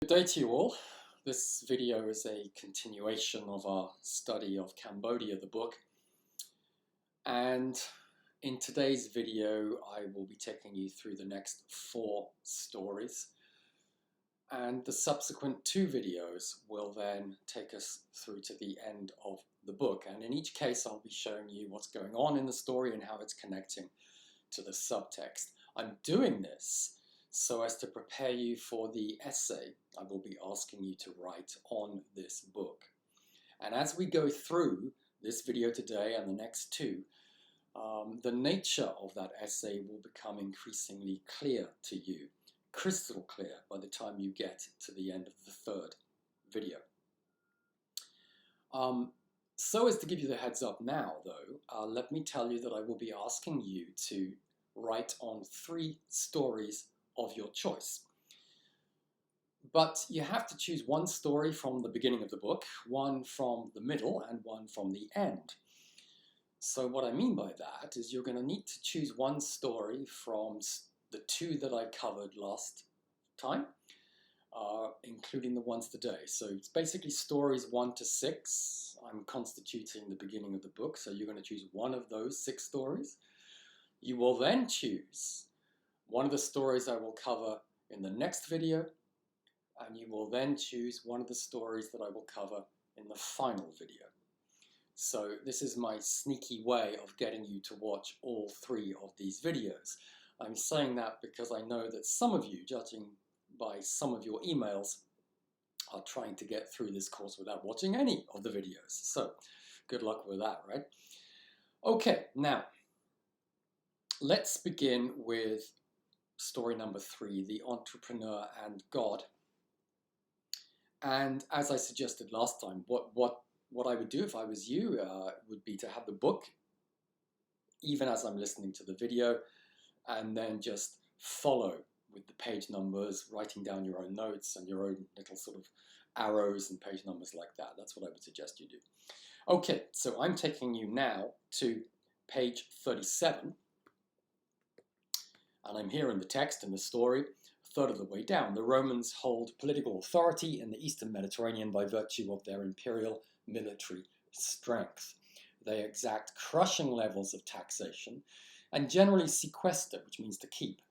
Good day to you all. This video is a continuation of our study of Cambodia, the book. And in today's video, I will be taking you through the next 4 stories. And the subsequent 2 videos will then take us through to the end of the book. And in each case, I'll be showing you what's going on in the story and how it's connecting to the subtext. I'm doing this so as to prepare you for the essay I will be asking you to write on this book. And as we go through this video today and the next 2, the nature of that essay will become increasingly clear to you, crystal clear by the time you get to the end of the 3rd video. So as to give you the heads up now, though, let me tell you that I will be asking you to write on 3 stories of your choice. But you have to choose one story from the beginning of the book, one from the middle, and one from the end. So what I mean by that is you're going to need to choose one story from the 2 that I covered last time, including the ones today. So it's basically stories 1 to 6. I'm constituting the beginning of the book, so you're going to choose one of those 6 stories. You will then choose one of the stories I will cover in the next video, and you will then choose one of the stories that I will cover in the final video. So this is my sneaky way of getting you to watch all 3 of these videos. I'm saying that because I know that some of you, judging by some of your emails, are trying to get through this course without watching any of the videos. So good luck with that, right? Okay, now let's begin with story number 3, The Entrepreneur and God. And as I suggested last time, what I would do if I was you would be to have the book, even as I'm listening to the video, and then just follow with the page numbers, writing down your own notes and your own little sort of arrows and page numbers like that. That's what I would suggest you do. Okay, so I'm taking you now to page 37. And I'm here in the text, in the story, a third of the way down. The Romans hold political authority in the Eastern Mediterranean by virtue of their imperial military strength. They exact crushing levels of taxation and generally sequester, which means to keep,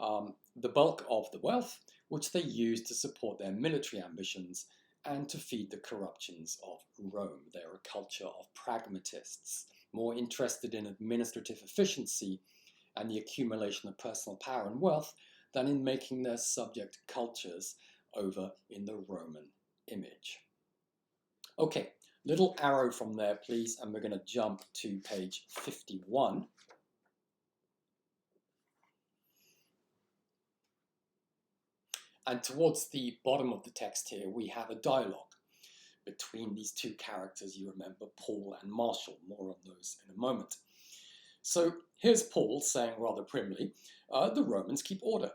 the bulk of the wealth, which they use to support their military ambitions and to feed the corruptions of Rome. They are a culture of pragmatists, more interested in administrative efficiency and the accumulation of personal power and wealth than in making their subject cultures over in the Roman image. Okay, little arrow from there, please, and we're going to jump to page 51. And towards the bottom of the text here, we have a dialogue between these 2 characters, you remember, Paul and Marshall. More on those in a moment. So here's Paul saying rather primly, the Romans keep order.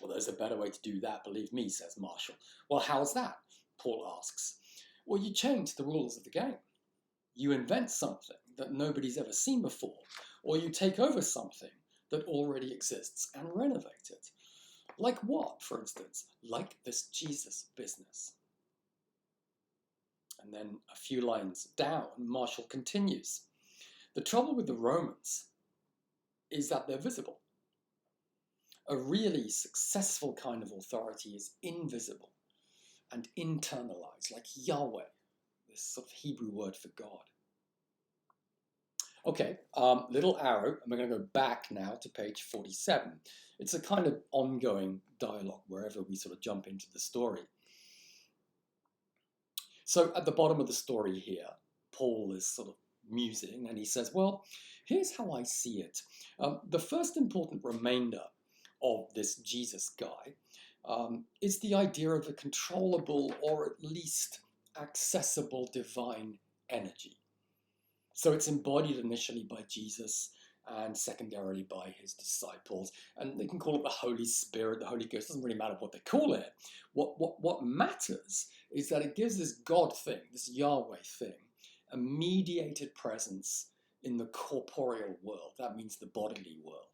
Well, there's a better way to do that, believe me, says Marshall. Well, how's that? Paul asks. Well, you change the rules of the game. You invent something that nobody's ever seen before, or you take over something that already exists and renovate it. Like what, for instance? Like this Jesus business. And then a few lines down, Marshall continues. The trouble with the Romans is that they're visible. A really successful kind of authority is invisible and internalized, like Yahweh, this sort of Hebrew word for God. Okay, little arrow, and we're going to go back now to page 47. It's a kind of ongoing dialogue wherever we sort of jump into the story. So at the bottom of the story here, Paul is sort of musing, and he says, well, here's how I see it. The first important remainder of this Jesus guy is the idea of a controllable or at least accessible divine energy. So it's embodied initially by Jesus and secondarily by his disciples. And they can call it the Holy Spirit, the Holy Ghost. It doesn't really matter what they call it. What matters is that it gives this God thing, this Yahweh thing, a mediated presence in the corporeal world. That means the bodily world.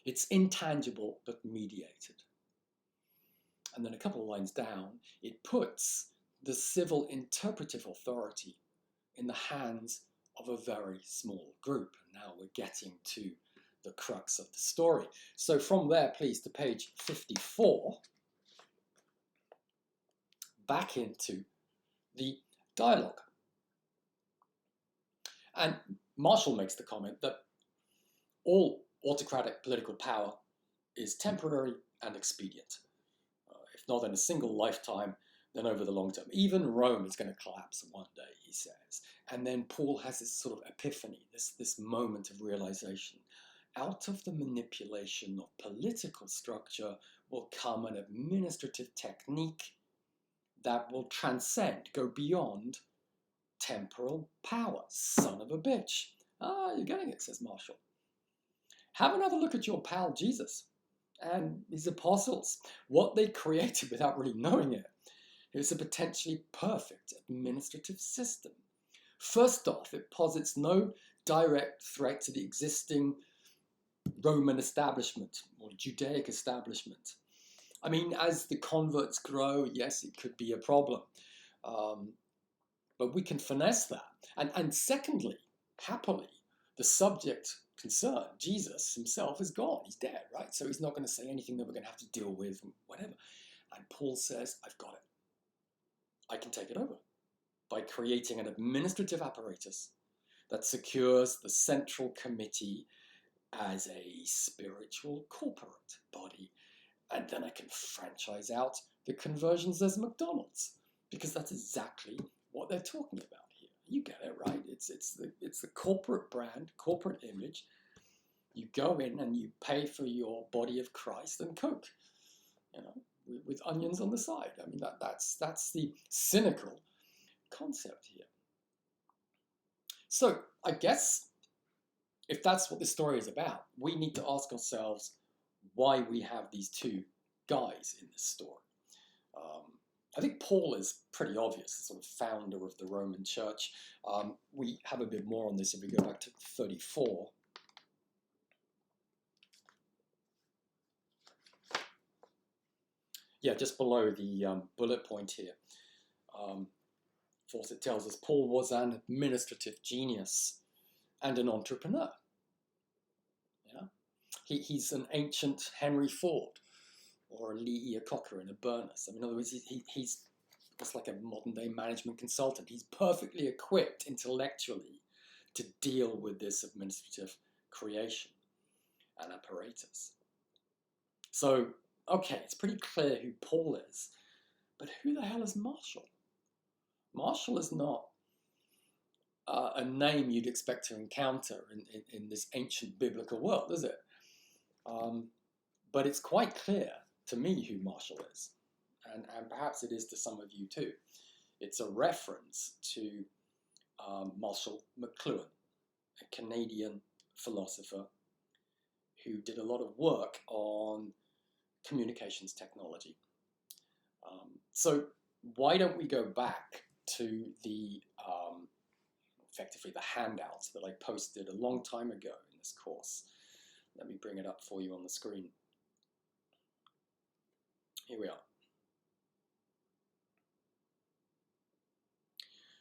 It's intangible but mediated. And then a couple of lines down, it puts the civil interpretive authority in the hands of a very small group. And now we're getting to the crux of the story. So from there, please, to page 54, back into the dialogue. And Marshall makes the comment that all autocratic political power is temporary and expedient. If not in a single lifetime, then over the long term. Even Rome is going to collapse one day, he says. And then Paul has this sort of epiphany, this moment of realization. Out of the manipulation of political structure will come an administrative technique that will transcend, go beyond temporal power. Son of a bitch. Ah, you're getting it, says Marshall. Have another look at your pal Jesus and his apostles. What they created without really knowing it is a potentially perfect administrative system. First off, it posits no direct threat to the existing Roman establishment or Judaic establishment. I mean, as the converts grow, yes, it could be a problem. But we can finesse that. And secondly, happily, the subject concerned, Jesus himself, is gone. He's dead, right? So he's not going to say anything that we're going to have to deal with, whatever. And Paul says, I've got it. I can take it over by creating an administrative apparatus that secures the central committee as a spiritual corporate body. And then I can franchise out the conversions as McDonald's, because that's exactly what they're talking about here. You get it, right? It's the corporate brand, corporate image. You go in and you pay for your body of Christ and Coke, with onions on the side. I mean, that's the cynical concept here. So I guess if that's what this story is about, we need to ask ourselves why we have these two guys in this story. I think Paul is pretty obvious, the sort of founder of the Roman Church. We have a bit more on this if we go back to 34. Yeah, just below the bullet point here. Of course, it tells us Paul was an administrative genius and an entrepreneur. Yeah, he's an ancient Henry Ford or a Lee Iacocca in Abernus. I mean, in other words, he's like a modern-day management consultant. He's perfectly equipped intellectually to deal with this administrative creation and apparatus. So, okay, it's pretty clear who Paul is, but who the hell is Marshall? Marshall is not a name you'd expect to encounter in this ancient biblical world, is it? But it's quite clear to me who Marshall is, and perhaps it is to some of you too. It's a reference to Marshall McLuhan, a Canadian philosopher who did a lot of work on communications technology. So why don't we go back to the effectively the handouts that I posted a long time ago in this course. Let me bring it up for you on the screen. Here we are.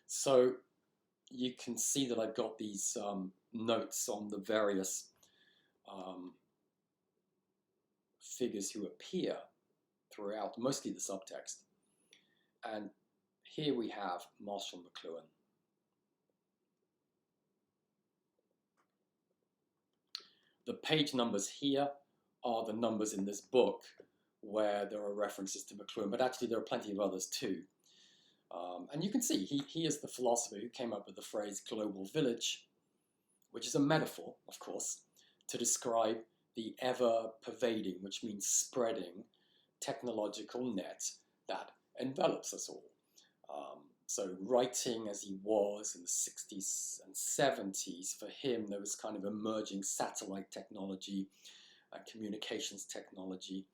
So you can see that I've got these notes on the various figures who appear throughout, mostly the subtext. And here we have Marshall McLuhan. The page numbers here are the numbers in this book where there are references to McLuhan, but actually there are plenty of others too. And you can see he is the philosopher who came up with the phrase global village, which is a metaphor, of course, to describe the ever-pervading, which means spreading, technological net that envelops us all. So writing as he was in the 60s and 70s, for him there was kind of emerging satellite technology, communications technology,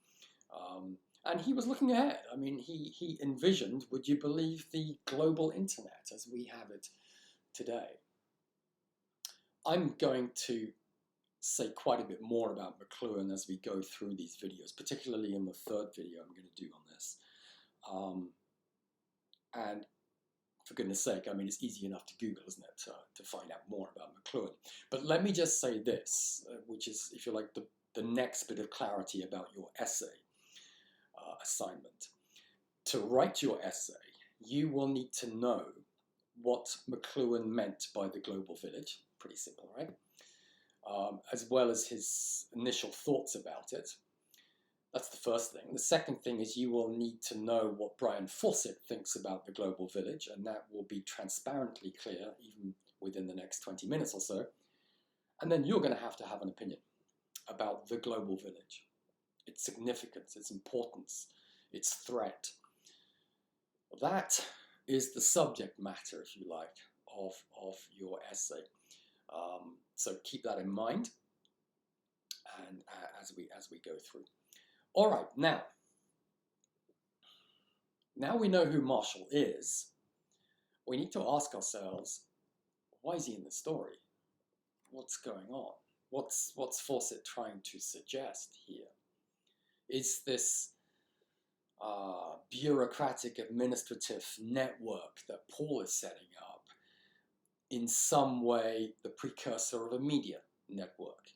and he was looking ahead. I mean, he envisioned, would you believe, the global internet as we have it today. I'm going to say quite a bit more about McLuhan as we go through these videos, particularly in the third video I'm going to do on this. And for goodness sake, I mean, it's easy enough to Google, isn't it, to find out more about McLuhan. But let me just say this, which is, if you like, the next bit of clarity about your essay assignment. To write your essay, you will need to know what McLuhan meant by the global village. Pretty simple, right? As well as his initial thoughts about it. That's the first thing. The second thing is you will need to know what Brian Fawcett thinks about the global village, and that will be transparently clear even within the next 20 minutes or so. And then you're going to have an opinion about the global village, its significance, its importance, its threat. That is the subject matter, if you like, of your essay. So keep that in mind, and as we go through. All right, now we know who Marshall is. We need to ask ourselves, why is he in the story? What's going on? What's Fawcett trying to suggest here? Is this bureaucratic administrative network that Paul is setting up in some way the precursor of a media network,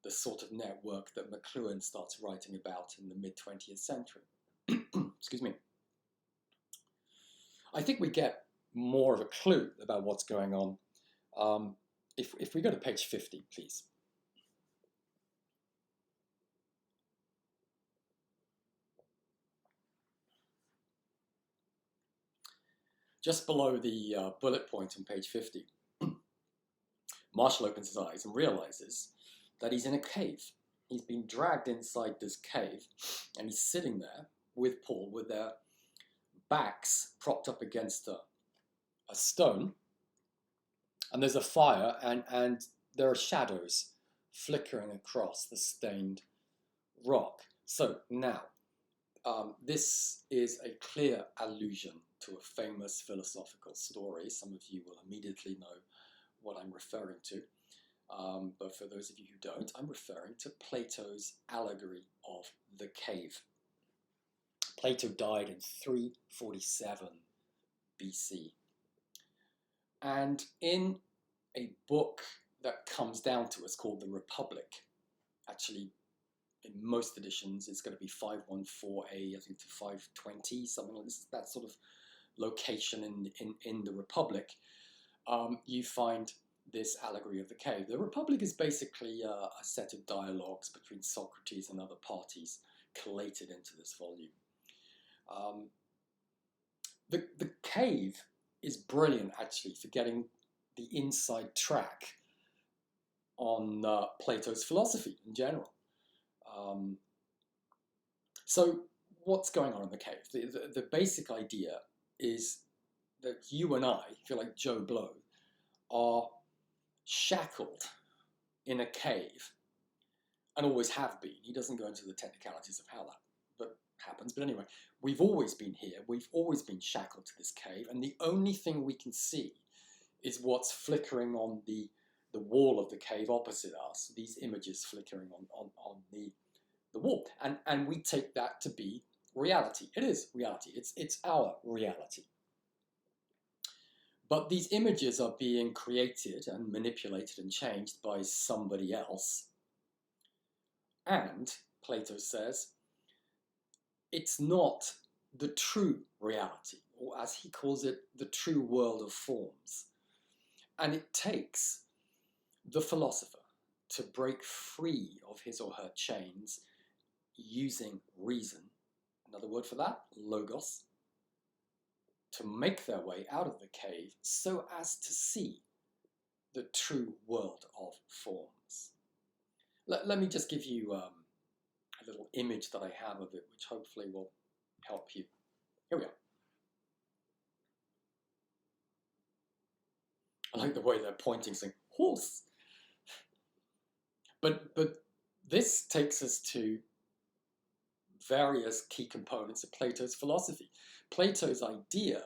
the sort of network that McLuhan starts writing about in the mid-20th century? Excuse me. I think we get more of a clue about what's going on if we go to page 50, please. Just below the bullet point on page 50, Marshall opens his eyes and realizes that he's in a cave. He's been dragged inside this cave, and he's sitting there with Paul with their backs propped up against a stone, and there's a fire, and there are shadows flickering across the stained rock. So now, this is a clear allusion to a famous philosophical story. Some of you will immediately know what I'm referring to. But for those of you who don't, I'm referring to Plato's allegory of the cave. Plato died in 347 BC. And in a book that comes down to us called The Republic, actually in most editions it's going to be 514a, I think, to 520, something like this, that sort of location in the Republic, you find this allegory of the cave. The Republic is basically a set of dialogues between Socrates and other parties collated into this volume. The cave is brilliant, actually, for getting the inside track on Plato's philosophy in general. So what's going on in the cave? The basic idea is that you and I, if you're like Joe Blow, are shackled in a cave, and always have been. He doesn't go into the technicalities of how that happens, but anyway, we've always been here, we've always been shackled to this cave, and the only thing we can see is what's flickering on the wall of the cave opposite us, these images flickering on the wall, and we take that to be reality. It is reality, it's our reality. But these images are being created and manipulated and changed by somebody else. And, Plato says, it's not the true reality, or as he calls it, the true world of forms. And it takes the philosopher to break free of his or her chains using reason, another word for that, logos, to make their way out of the cave so as to see the true world of forms. Let me just give you a little image that I have of it, which hopefully will help you. Here we are. I like the way they're pointing, saying, horse. But this takes us to various key components of Plato's philosophy. Plato's idea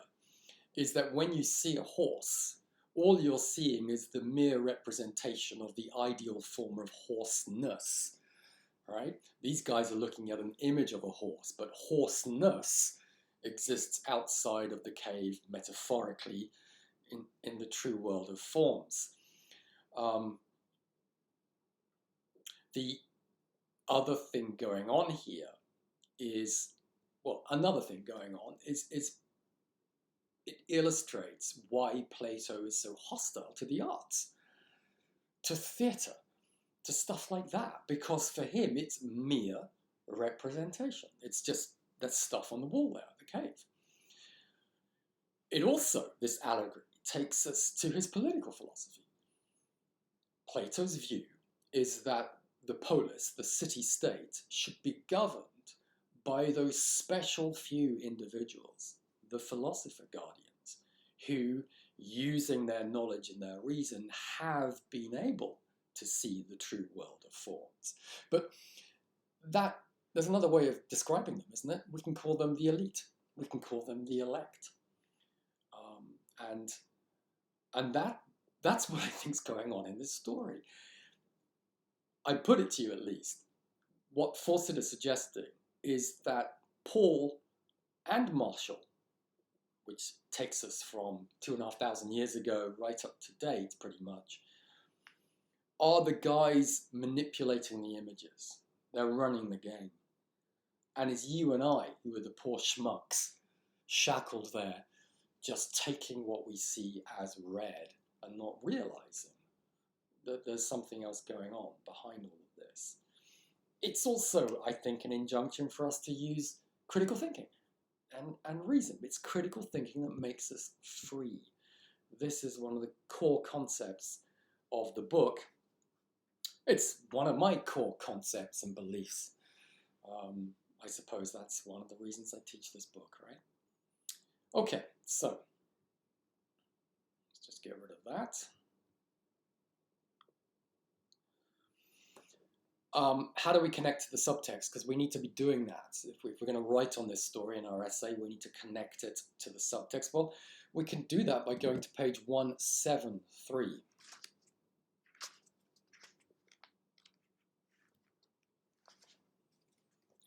is that when you see a horse, all you're seeing is the mere representation of the ideal form of horseness, right? These guys are looking at an image of a horse, but horseness exists outside of the cave metaphorically in the true world of forms. The other thing going on here is, well, another thing going on is it illustrates why Plato is so hostile to the arts, to theatre, to stuff like that, because for him it's mere representation. It's just that stuff on the wall there at the cave. It also, this allegory, takes us to his political philosophy. Plato's view is that the polis, the city-state, should be governed by those special few individuals, the philosopher guardians, who, using their knowledge and their reason, have been able to see the true world of forms. But that, there's another way of describing them, isn't it? We can call them the elite. We can call them the elect. And that's what I think is going on in this story. I put it to you at least. What Fawcett is suggesting is that Paul and Marshall, which takes us from 2,500 years ago right up to date pretty much, are the guys manipulating the images. They're running the game. And it's you and I who are the poor schmucks, shackled there, just taking what we see as read and not realizing that there's something else going on behind all of this. It's also, I think, an injunction for us to use critical thinking and reason. It's critical thinking that makes us free. This is one of the core concepts of the book. It's one of my core concepts and beliefs. I suppose that's one of the reasons I teach this book, right? Okay, so let's just get rid of that. How do we connect to the subtext? Because we need to be doing that. If we're going to write on this story in our essay, we need to connect it to the subtext. Well, we can do that by going to page 173.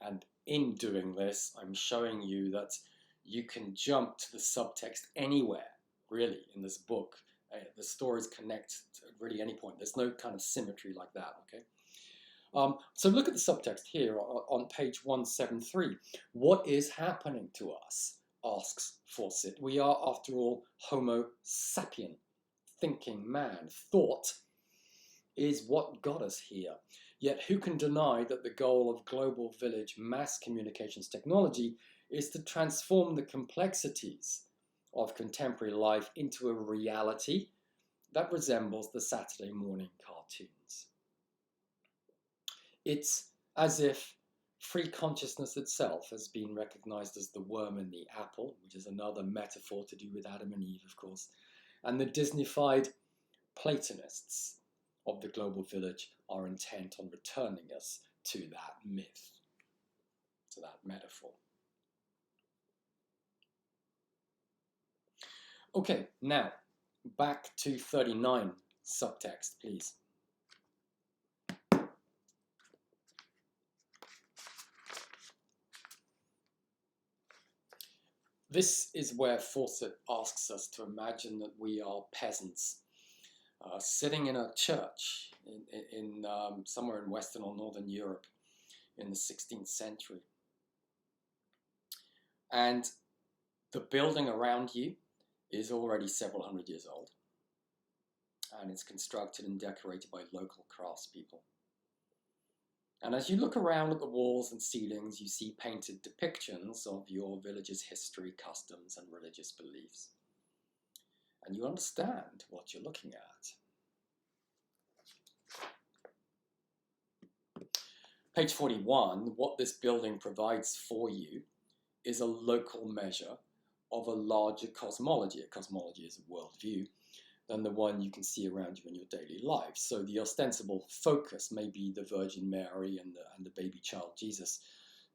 And in doing this, I'm showing you that you can jump to the subtext anywhere, really, in this book. The stories connect at really any point. There's no kind of symmetry like that, okay? So look at the subtext here on page 173. What is happening to us, asks Fawcett. We are, after all, Homo sapien, thinking man. Thought is what got us here. Yet who can deny that the goal of global village mass communications technology is to transform the complexities of contemporary life into a reality that resembles the Saturday morning cartoons? It's as if free consciousness itself has been recognized as the worm in the apple, which is another metaphor to do with Adam and Eve, of course, and the Disneyfied Platonists of the global village are intent on returning us to that myth, to that metaphor. Okay, now back to 39 subtext, please. This is where Fawcett asks us to imagine that we are peasants sitting in a church in somewhere in Western or Northern Europe in the 16th century. And the building around you is already several hundred years old, and it's constructed and decorated by local craftspeople. And as you look around at the walls and ceilings, you see painted depictions of your village's history, customs, and religious beliefs. And you understand what you're looking at. Page 41, what this building provides for you is a local measure of a larger cosmology. A cosmology is a worldview than the one you can see around you in your daily life. So the ostensible focus may be the Virgin Mary and the baby child Jesus,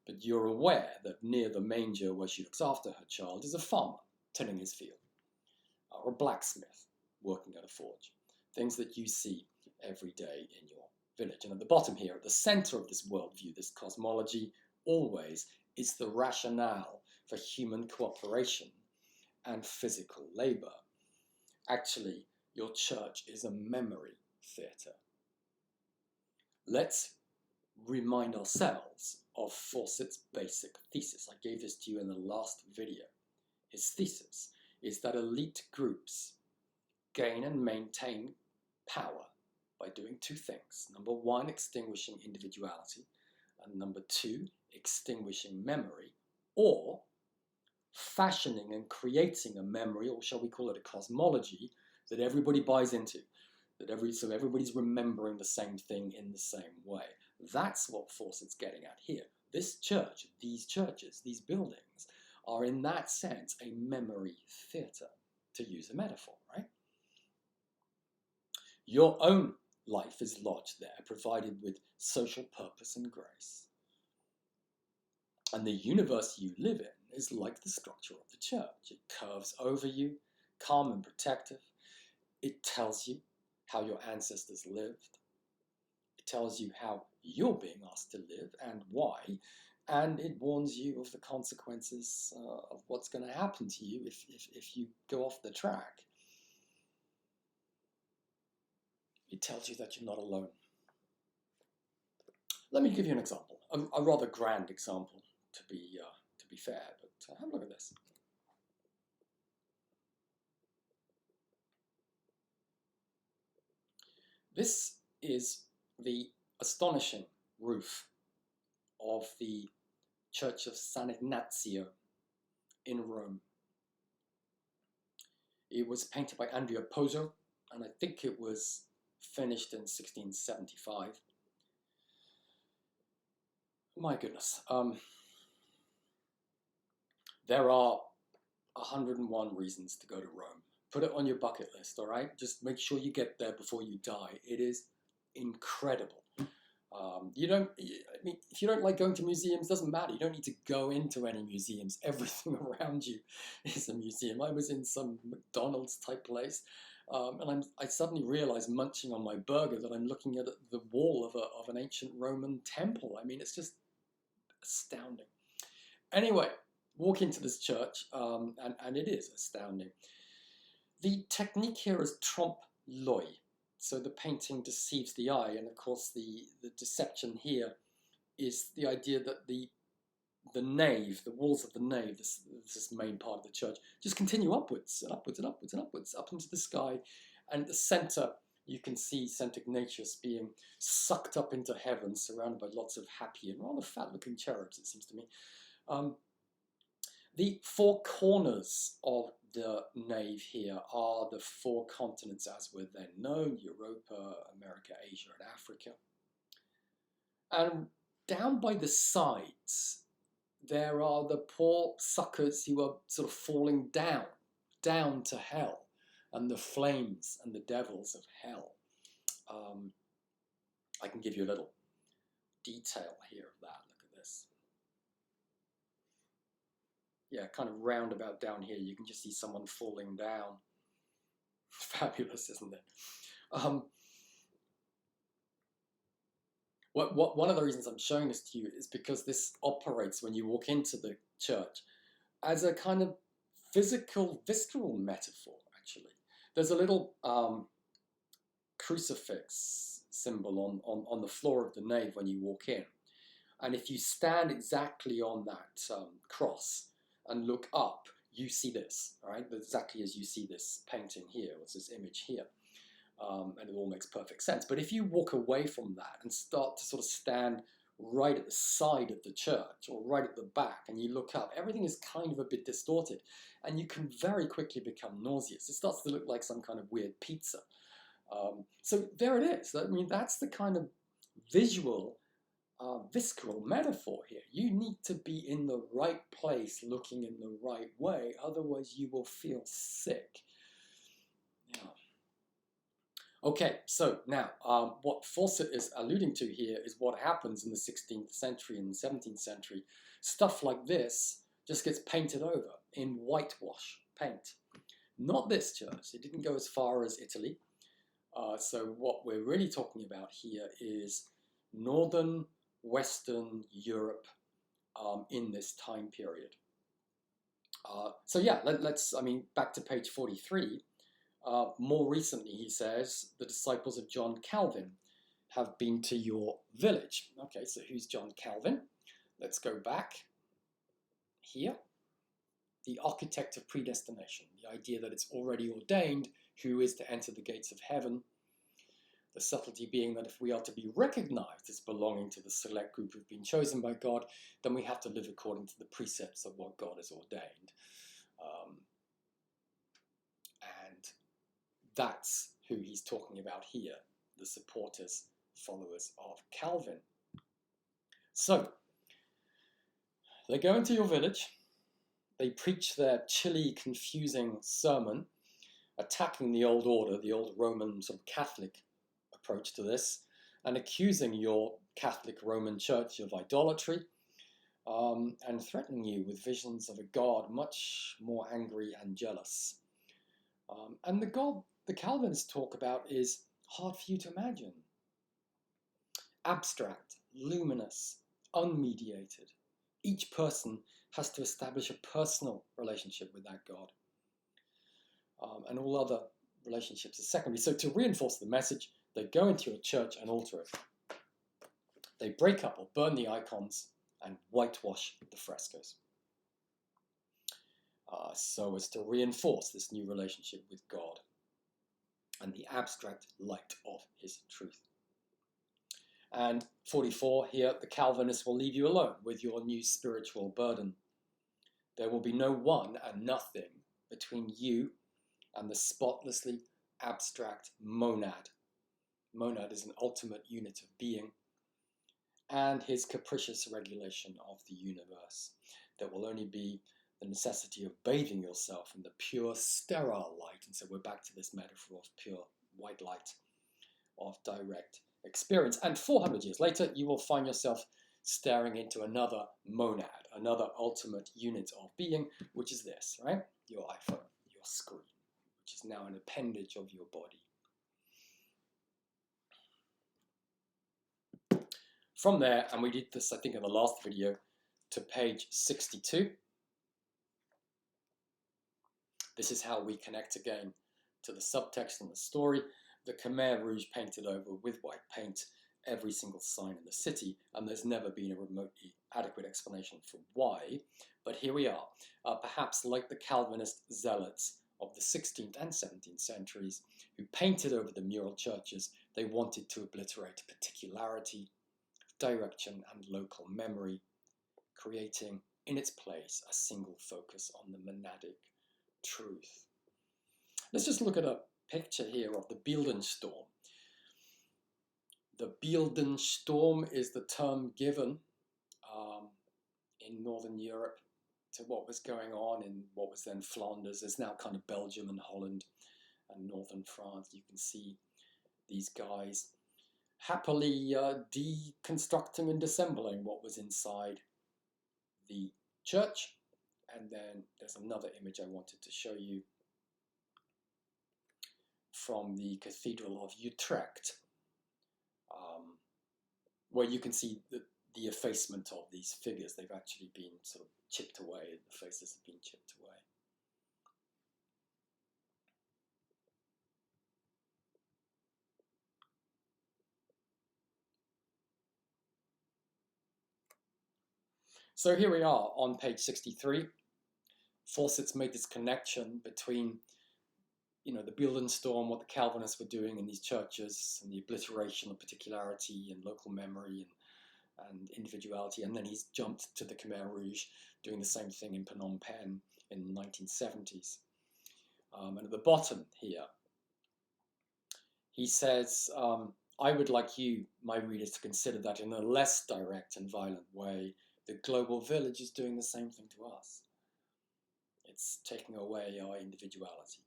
but you're aware that near the manger where she looks after her child is a farmer tilling his field, or a blacksmith working at a forge, things that you see every day in your village. And at the bottom here, at the center of this worldview, this cosmology, always is the rationale for human cooperation and physical labor. Actually, your church is a memory theatre. Let's remind ourselves of Fawcett's basic thesis. I gave this to you in the last video. His thesis is that elite groups gain and maintain power by doing two things. Number one, extinguishing individuality, and number two, extinguishing memory, or fashioning and creating a memory, or shall we call it a cosmology, that everybody buys into, so everybody's remembering the same thing in the same way. That's what Fawcett's getting at here. This church, these churches, these buildings are in that sense a memory theatre, to use a metaphor, right? Your own life is lodged there, provided with social purpose and grace. And the universe you live in is like the structure of the church. It curves over you, calm and protective. It tells you how your ancestors lived. It tells you how you're being asked to live and why. And it warns you of the consequences of what's going to happen to you if you go off the track. It tells you that you're not alone. Let me give you an example, a rather grand example to be fair, but have a look at this. This is the astonishing roof of the Church of San Ignazio in Rome. It was painted by Andrea Pozzo, and I think it was finished in 1675. My goodness. There are 101 reasons to go to Rome. Put it on your bucket list, all right? Just make sure you get there before you die. It is incredible. I mean, if you don't like going to museums, doesn't matter. You don't need to go into any museums. Everything around you is a museum. I was in some McDonald's type place, and I suddenly realized, munching on my burger, that I'm looking at the wall of an ancient Roman temple. I mean, it's just astounding. Anyway, walk into this church, and it is astounding. The technique here is trompe-l'oeil. So the painting deceives the eye, and of course the deception here is the idea that the nave, the walls of the nave, this main part of the church, just continue upwards and upwards and upwards and upwards, up into the sky. And at the center, you can see St. Ignatius being sucked up into heaven, surrounded by lots of happy and rather fat-looking cherubs, it seems to me. The four corners of the nave here are the four continents as were then known: Europa, America, Asia, and Africa. And down by the sides, there are the poor suckers who are sort of falling down to hell, and the flames and the devils of hell. I can give you a little detail here of that. Look at this. Yeah, kind of roundabout down here, you can just see someone falling down. Fabulous, isn't it? One of the reasons I'm showing this to you is because this operates, when you walk into the church, as a kind of physical, visceral metaphor, actually. There's a little crucifix symbol on the floor of the nave when you walk in. And if you stand exactly on that cross and look up, you see this, right? Exactly as you see this painting here, or this image here. And it all makes perfect sense. But if you walk away from that and start to sort of stand right at the side of the church or right at the back and you look up, everything is kind of a bit distorted and you can very quickly become nauseous. It starts to look like some kind of weird pizza. So there it is. I mean, that's the kind of visual, visceral metaphor here. You need to be in the right place, looking in the right way, otherwise you will feel sick. Yeah. Okay, so now what Fawcett is alluding to here is what happens in the 16th century and the 17th century. Stuff like this just gets painted over in whitewash paint. Not this church. It didn't go as far as Italy. So what we're really talking about here is northern, western Europe in this time period. So yeah, back to page 43. More recently, he says, the disciples of John Calvin have been to your village. Okay, so who's John Calvin? Let's go back here. The architect of predestination, the idea that it's already ordained who is to enter the gates of heaven. The subtlety being that if we are to be recognized as belonging to the select group who've been chosen by God, then we have to live according to the precepts of what God has ordained. And that's who he's talking about here, the supporters, followers of Calvin. So, they go into your village, they preach their chilly, confusing sermon, attacking the old order, the old Roman sort of Catholic approach to this, and accusing your Catholic Roman Church of idolatry, and threatening you with visions of a God much more angry and jealous. And the God the Calvinists talk about is hard for you to imagine. Abstract, luminous, unmediated. Each person has to establish a personal relationship with that God. And all other relationships are secondary. So to reinforce the message, they go into your church and alter it. They break up or burn the icons and whitewash the frescoes. So as to reinforce this new relationship with God and the abstract light of his truth. And 44 here, the Calvinists will leave you alone with your new spiritual burden. There will be no one and nothing between you and the spotlessly abstract monad. Monad is an ultimate unit of being, and his capricious regulation of the universe. There will only be the necessity of bathing yourself in the pure, sterile light. And so we're back to this metaphor of pure white light, of direct experience. And 400 years later, you will find yourself staring into another monad, another ultimate unit of being, which is this, right? Your iPhone, your screen, which is now an appendage of your body. From there, and we did this, I think, in the last video, to page 62. This is how we connect again to the subtext and the story. The Khmer Rouge painted over with white paint every single sign in the city, and there's never been a remotely adequate explanation for why. But here we are, perhaps like the Calvinist zealots of the 16th and 17th centuries, who painted over the mural churches. They wanted to obliterate particularity, direction, and local memory, creating in its place a single focus on the monadic truth. Let's just look at a picture here of the Beeldenstorm. The Beeldenstorm is the term given in Northern Europe to what was going on in what was then Flanders. It's now kind of Belgium and Holland and Northern France. You can see these guys happily deconstructing and disassembling what was inside the church. And then there's another image I wanted to show you from the Cathedral of Utrecht, where you can see the effacement of these figures. They've actually been sort of chipped away, the faces have been chipped away. So here we are on page 63. Fawcett's made this connection between the Beeldenstorm, what the Calvinists were doing in these churches, and the obliteration of particularity and local memory and individuality, and then he's jumped to the Khmer Rouge, doing the same thing in Phnom Penh in the 1970s. And at the bottom here, he says, I would like you, my readers, to consider that in a less direct and violent way, the global village is doing the same thing to us. It's taking away our individuality.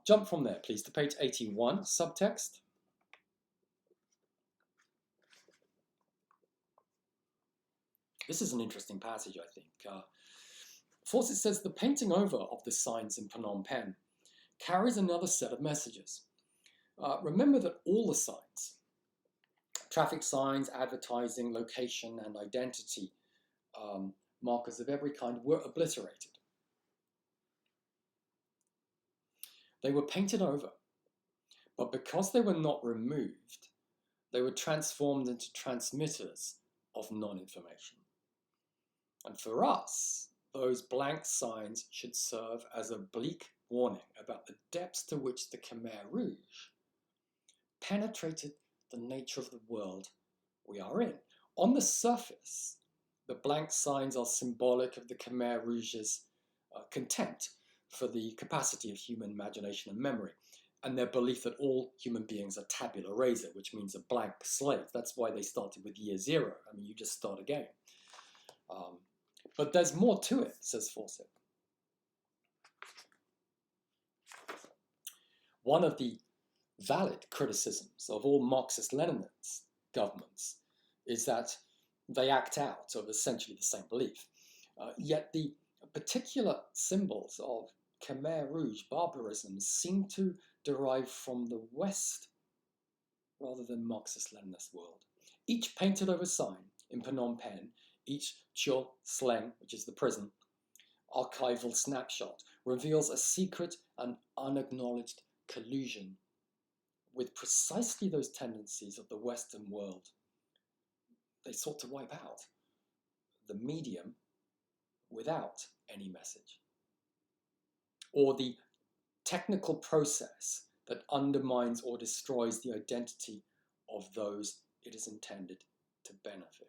Jump from there, please, to page 81, subtext. This is an interesting passage, I think. Fawcett says the painting over of the signs in Phnom Penh carries another set of messages. Remember that all the signs, traffic signs, advertising, location, and identity markers of every kind, were obliterated. They were painted over, but because they were not removed, they were transformed into transmitters of non-information. And for us, those blank signs should serve as a bleak warning about the depths to which the Khmer Rouge penetrated the nature of the world we are in. On the surface, the blank signs are symbolic of the Khmer Rouge's contempt for the capacity of human imagination and memory, and their belief that all human beings are tabula rasa, which means a blank slate. That's why they started with year zero. I mean, you just start again. But there's more to it, says Fawcett. One of the valid criticisms of all Marxist-Leninist governments is that they act out of essentially the same belief. Yet the particular symbols of Khmer Rouge barbarism seem to derive from the West rather than Marxist-Leninist world. Each painted over sign in Phnom Penh, each Chul Sleng, which is the prison, archival snapshot, reveals a secret and unacknowledged collusion with precisely those tendencies of the Western world they sought to wipe out. The medium without any message, or the technical process that undermines or destroys the identity of those it is intended to benefit.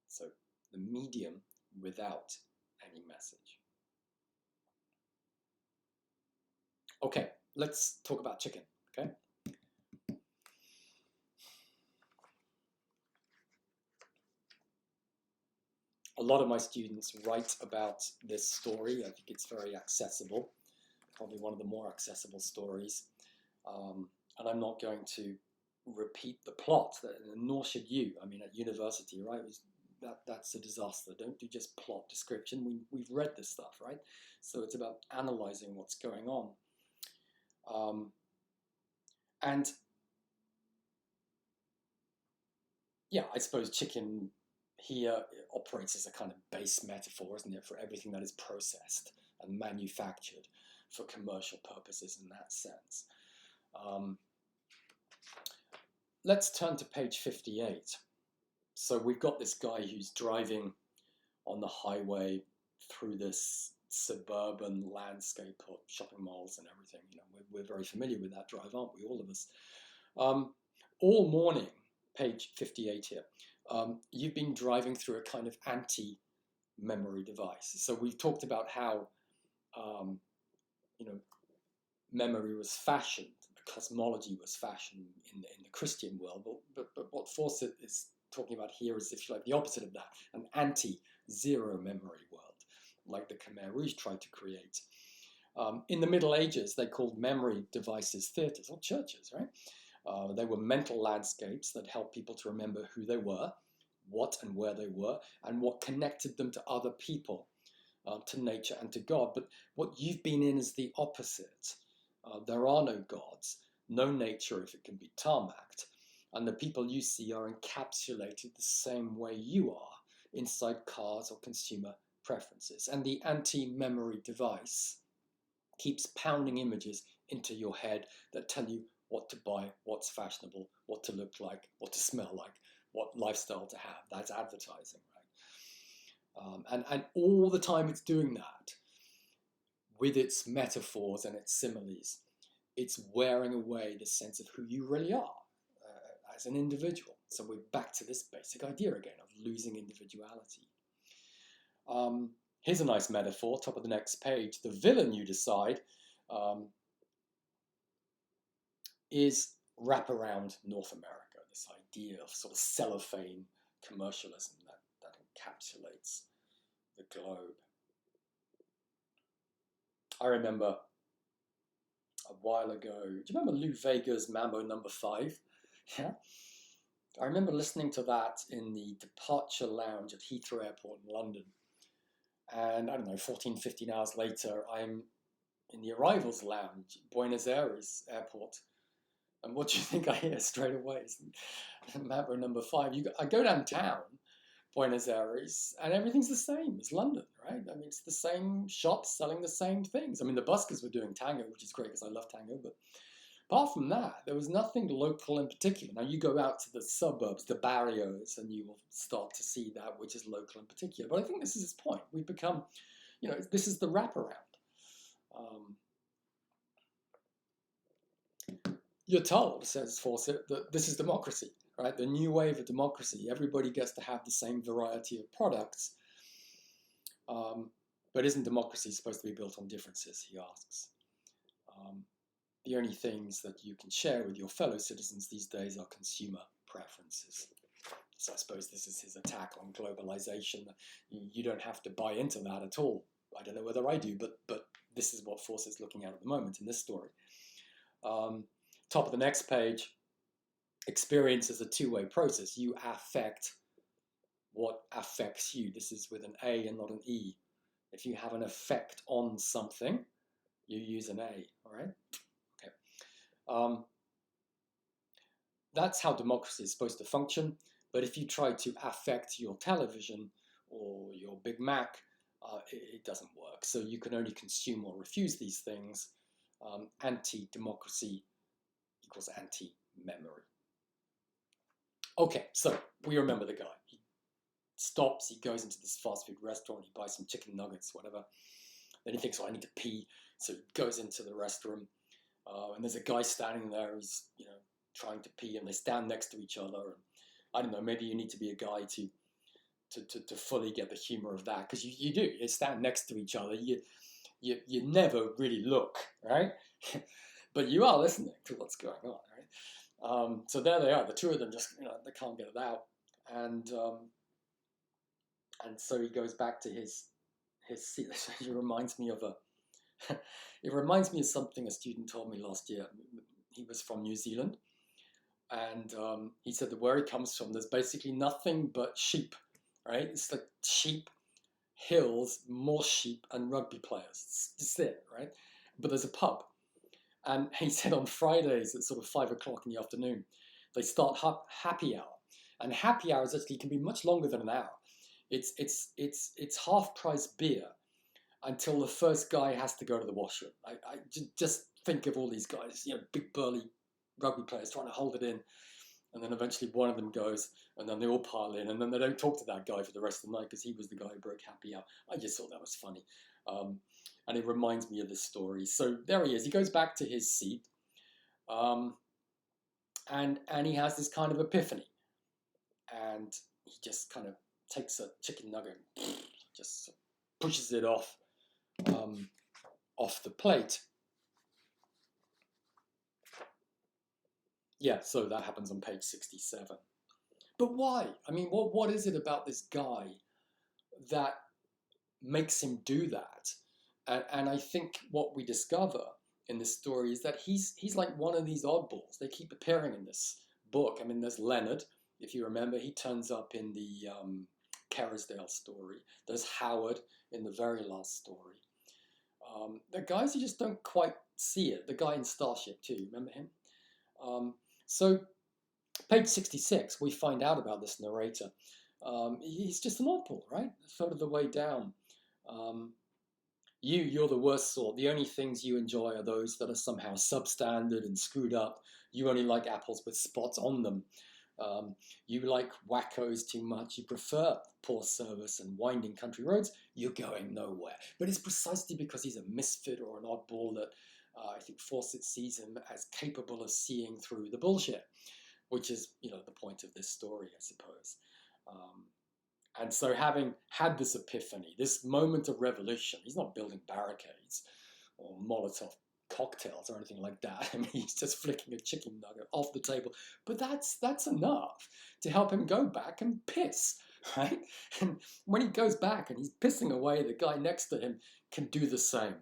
So the medium without any message. Okay, let's talk about chicken, okay? A lot of my students write about this story. I think it's very accessible, probably one of the more accessible stories. And I'm not going to repeat the plot, nor should you. I mean, at university, right, that's a disaster. Don't do just plot description. We've read this stuff, right? So it's about analyzing what's going on. And yeah, I suppose chicken here operates as a kind of base metaphor, isn't it, for everything that is processed and manufactured for commercial purposes in that sense. Let's turn to page 58. So we've got this guy who's driving on the highway through this suburban landscape of shopping malls and everything. You know, we're very familiar with that drive, aren't we, all of us? All morning, page 58 here, you've been driving through a kind of anti-memory device. So we've talked about how, you know, memory was fashioned, cosmology was fashioned in the Christian world, but what Fawcett is talking about here is, if you like, the opposite of that, an anti-zero memory world, like the Khmer Rouge tried to create. In the Middle Ages, they called memory devices theatres or churches, right? They were mental landscapes that helped people to remember who they were, what and where they were, and what connected them to other people, to nature and to God. But what you've been in is the opposite. There are no gods, no nature if it can be tarmacked, and the people you see are encapsulated the same way you are, inside cars or consumer preferences. And the anti-memory device keeps pounding images into your head that tell you what to buy, what's fashionable, what to look like, what to smell like, what lifestyle to have. That's advertising, right? And all the time it's doing that, with its metaphors and its similes, it's wearing away the sense of who you really are as an individual. So we're back to this basic idea again of losing individuality. Here's a nice metaphor, top of the next page. The villain, you decide, is wraparound North America, this idea of sort of cellophane commercialism that encapsulates the globe. I remember a while ago, do you remember Lou Vega's Mambo No. 5? Yeah. I remember listening to that in the departure lounge at Heathrow Airport in London. And I don't know, 14, 15 hours later, I'm in the arrivals lounge, Buenos Aires airport. And what do you think I hear straight away? It's Mavro number 5. I go downtown, Buenos Aires, and everything's the same as London, right? I mean, it's the same shops selling the same things. I mean, the buskers were doing tango, which is great because I love tango, but apart from that, there was nothing local in particular. Now, you go out to the suburbs, the barrios, and you will start to see that which is local in particular. But I think this is his point. We've become, this is the wraparound. You're told, says Fawcett, that this is democracy, right? The new wave of democracy. Everybody gets to have the same variety of products. But isn't democracy supposed to be built on differences, he asks. The only things that you can share with your fellow citizens these days are consumer preferences. So I suppose this is his attack on globalization. You don't have to buy into that at all. I don't know whether I do, but this is what Fawcett's looking at the moment in this story. Top of the next page, experience is a two-way process. You affect what affects you. This is with an A and not an E. If you have an effect on something, you use an A, all right? Okay. That's how democracy is supposed to function. But if you try to affect your television or your Big Mac, it doesn't work. So you can only consume or refuse these things. Anti-democracy equals anti-memory. Okay, so we remember the guy. He stops, he goes into this fast food restaurant, he buys some chicken nuggets, whatever. Then he thinks, oh, I need to pee. So he goes into the restroom, and there's a guy standing there who's, trying to pee, and they stand next to each other. And I don't know, maybe you need to be a guy to fully get the humor of that, because you do. You stand next to each other. You never really look, right? But you are listening to what's going on, right? So there they are. The two of them just, they can't get it out, and so he goes back to his seat. It reminds me of it reminds me of something a student told me last year. He was from New Zealand, and he said that where he comes from, there's basically nothing but sheep, right? It's like sheep, hills, more sheep, and rugby players. It's just it, right? But there's a pub. And he said on Fridays at sort of 5 o'clock in the afternoon, they start happy hour. And happy hours actually can be much longer than an hour. It's half price beer until the first guy has to go to the washroom. I just think of all these guys, big burly rugby players trying to hold it in. And then eventually one of them goes, and then they all pile in, and then they don't talk to that guy for the rest of the night because he was the guy who broke happy hour. I just thought that was funny. And it reminds me of this story. So there he is. He goes back to his seat, and he has this kind of epiphany. And he just kind of takes a chicken nugget, just pushes it off the plate. Yeah, so that happens on page 67. But why? I mean, what is it about this guy that makes him do that? And I think what we discover in this story is that he's like one of these oddballs. They keep appearing in this book. I mean, there's Leonard, if you remember. He turns up in the Kerrisdale story. There's Howard in the very last story. The guys you just don't quite see it. The guy in Starship too, remember him? So page 66, we find out about this narrator. He's just an oddball, right? A third of the way down. You're the worst sort. The only things you enjoy are those that are somehow substandard and screwed up. You only like apples with spots on them. You like wackos too much. You prefer poor service and winding country roads. You're going nowhere. But it's precisely because he's a misfit or an oddball that I think Fawcett sees him as capable of seeing through the bullshit, which is, the point of this story, I suppose. And so having had this epiphany, this moment of revolution, he's not building barricades or Molotov cocktails or anything like that. I mean, he's just flicking a chicken nugget off the table. But that's enough to help him go back and piss, right? And when he goes back and he's pissing away, the guy next to him can do the same.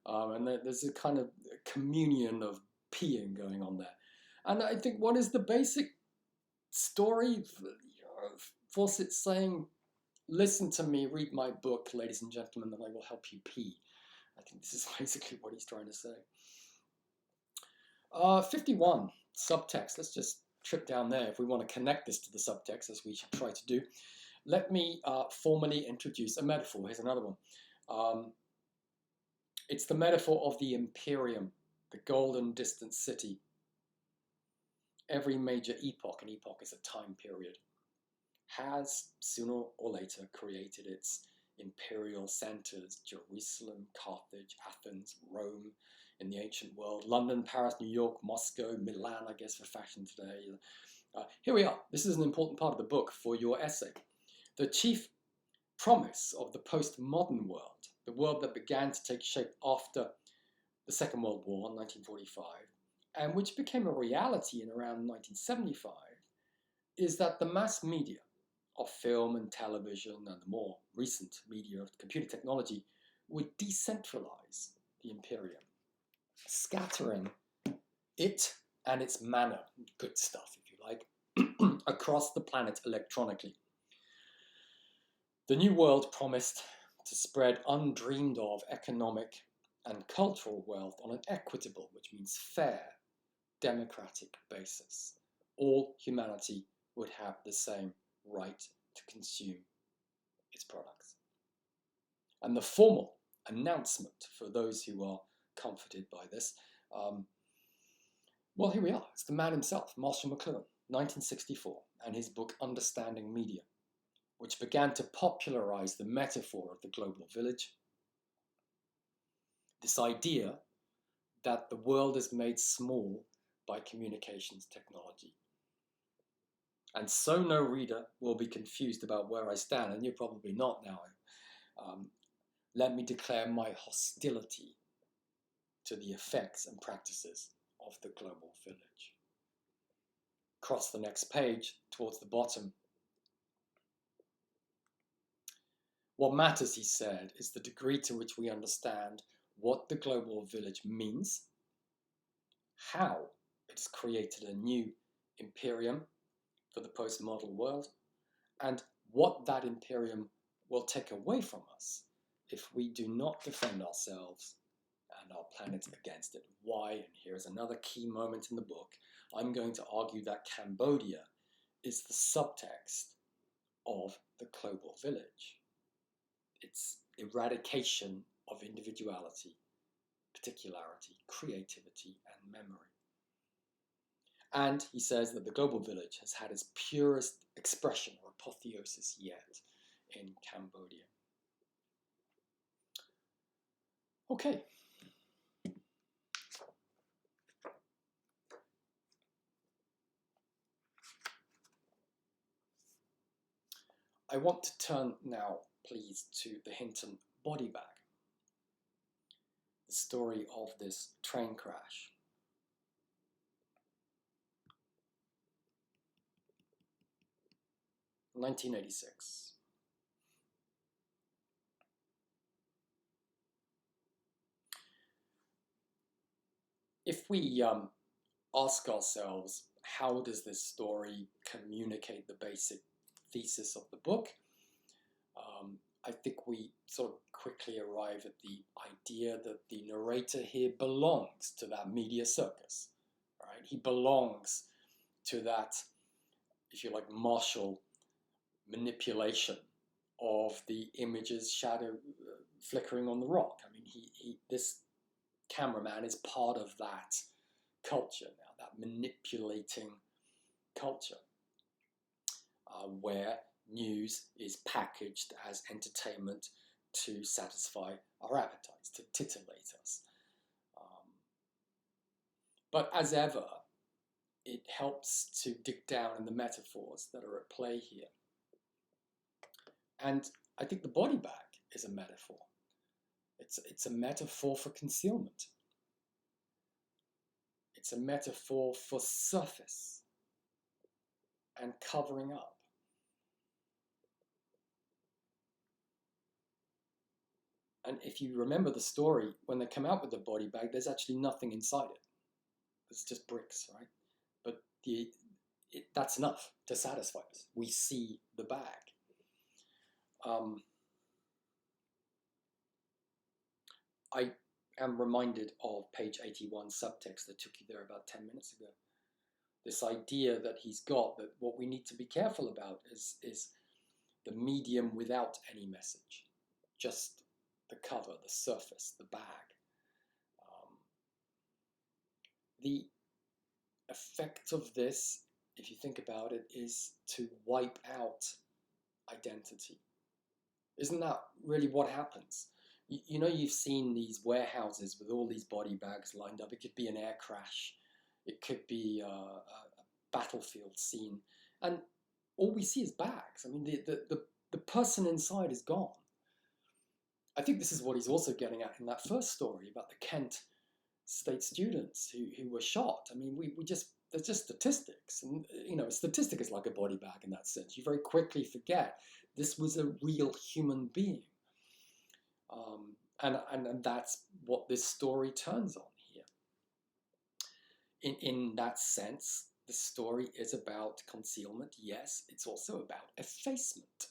And there's a kind of communion of peeing going on there. And I think what is the basic story? Fawcett saying, listen to me, read my book, ladies and gentlemen, and I will help you pee. I think this is basically what he's trying to say. 51, subtext. Let's just trip down there if we want to connect this to the subtext, as we should try to do. Let me formally introduce a metaphor. Here's another one. It's the metaphor of the Imperium, the golden distant city. Every major epoch, an epoch is a time period, has sooner or later created its imperial centers: Jerusalem, Carthage, Athens, Rome in the ancient world, London, Paris, New York, Moscow, Milan, I guess, for fashion today. Here we are. This is an important part of the book for your essay. The chief promise of the postmodern world, the world that began to take shape after the Second World War in 1945, and which became a reality in around 1975, is that the mass media of film and television and the more recent media of computer technology would decentralize the Imperium, scattering it and its manner, good stuff if you like, across the planet electronically. The new world promised to spread undreamed of economic and cultural wealth on an equitable, which means fair, democratic basis. All humanity would have the same right to consume its products. And the formal announcement for those who are comforted by this, well, here we are. It's the man himself, Marshall McLuhan, 1964, and his book Understanding Media, which began to popularize the metaphor of the global village. This idea that the world is made small by communications technology. And so no reader will be confused about where I stand, and you're probably not now. Let me declare my hostility to the effects and practices of the global village. Cross the next page towards the bottom. What matters, he said, is the degree to which we understand what the global village means, how it has created a new imperium for the postmodern world, and what that imperium will take away from us if we do not defend ourselves and our planet against it. Why? And here's another key moment in the book. I'm going to argue that Cambodia is the subtext of the global village. It's eradication of individuality, particularity, creativity, and memory. And he says that the global village has had its purest expression or apotheosis yet in Cambodia. Okay. I want to turn now, please, to the Hinton body bag, the story of this train crash. In 1986. If we ask ourselves, how does this story communicate the basic thesis of the book? I think we sort of quickly arrive at the idea that the narrator here belongs to that media circus, right? He belongs to that, if you like, martial manipulation of the image's shadow flickering on the rock. I mean, this cameraman is part of that culture now, that manipulating culture, where news is packaged as entertainment to satisfy our appetites, to titillate us. But as ever, it helps to dig down in the metaphors that are at play here. And I think the body bag is a metaphor. It's a metaphor for concealment. It's a metaphor for surface and covering up. And if you remember the story, when they come out with the body bag, there's actually nothing inside it. It's just bricks, right? But that's enough to satisfy us. We see the bag. I am reminded of page 81 subtext that took you there about 10 minutes ago. This idea that he's got, that what we need to be careful about is the medium without any message, just the cover, the surface, the bag. The effect of this, if you think about it, is to wipe out identity. Isn't that really what happens? You know, you've seen these warehouses with all these body bags lined up. It could be an air crash. It could be a battlefield scene. And all we see is bags. I mean, the person inside is gone. I think this is what he's also getting at in that first story about the Kent State students who were shot. I mean, there's just statistics. And, you know, a statistic is like a body bag in that sense. You very quickly forget this was a real human being. And that's what this story turns on here. In that sense, the story is about concealment. Yes, it's also about effacement.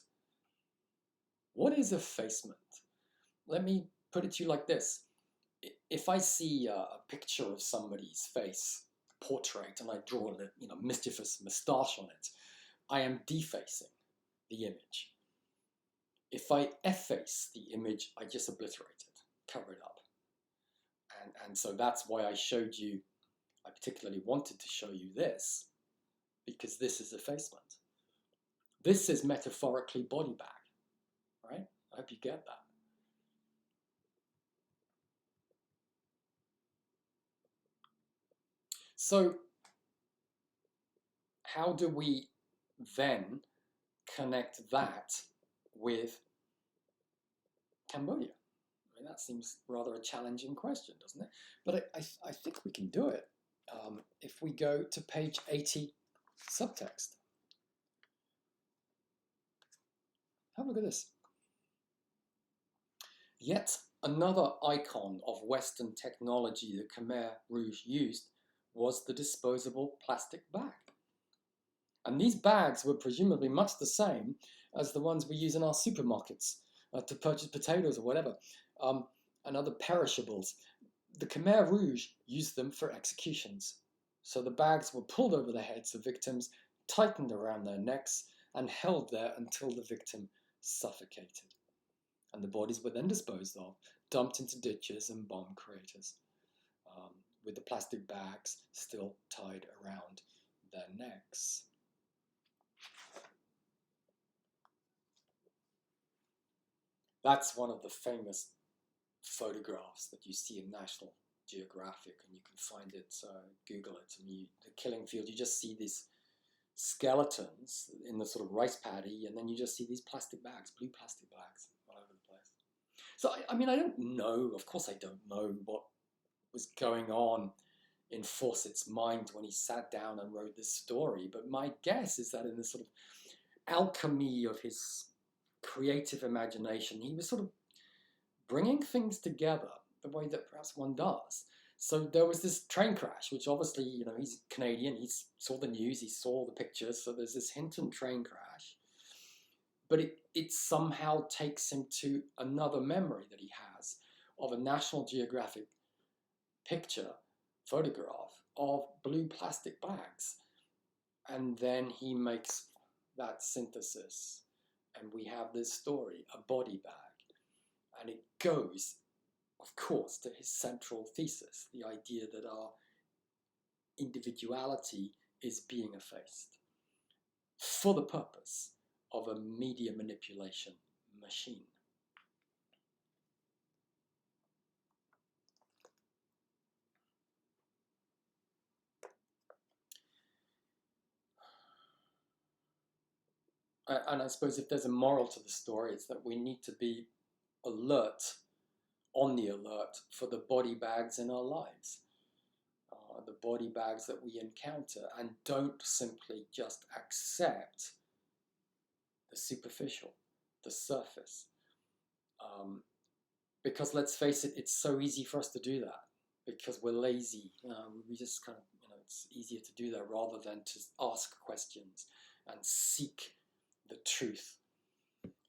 What is effacement? Let me put it to you like this. If I see a picture of somebody's face, portrait, and I draw a mischievous moustache on it, I am defacing the image. If I efface the image, I just obliterate it, cover it up. And so that's why I showed you, I particularly wanted to show you this, because this is effacement. This is metaphorically body bag, right? I hope you get that. So how do we then connect that with Cambodia? I mean, that seems rather a challenging question, doesn't it? But I think we can do it if we go to page 80, subtext. Have a look at this. Yet another icon of Western technology the Khmer Rouge used was the disposable plastic bag. And these bags were presumably much the same as the ones we use in our supermarkets to purchase potatoes or whatever, and other perishables. The Khmer Rouge used them for executions. So the bags were pulled over the heads of victims, tightened around their necks, and held there until the victim suffocated. And the bodies were then disposed of, dumped into ditches and bomb craters, with the plastic bags still tied around their necks. That's one of the famous photographs that you see in National Geographic, and you can find it, Google it, and the killing field, you just see these skeletons in the sort of rice paddy, and then you just see these plastic bags, blue plastic bags all over the place. So, I mean, I don't know, of course I don't know what was going on in Fawcett's mind when he sat down and wrote this story, but my guess is that in the sort of alchemy of his creative imagination, he was sort of bringing things together the way that perhaps one does. So there was this train crash, which obviously, you know, he's Canadian, he saw the news, he saw the pictures, so there's this Hinton train crash. But it somehow takes him to another memory that he has of a National Geographic photograph of blue plastic bags. And then he makes that synthesis, and we have this story, a body bag. And it goes, of course, to his central thesis, the idea that our individuality is being effaced for the purpose of a media manipulation machine. And I suppose if there's a moral to the story, it's that we need to be alert, on the alert for the body bags in our lives, the body bags that we encounter, and don't simply just accept the superficial, the surface. Because let's face it, it's so easy for us to do that because we're lazy. We just kind of, it's easier to do that rather than to ask questions and seek the truth.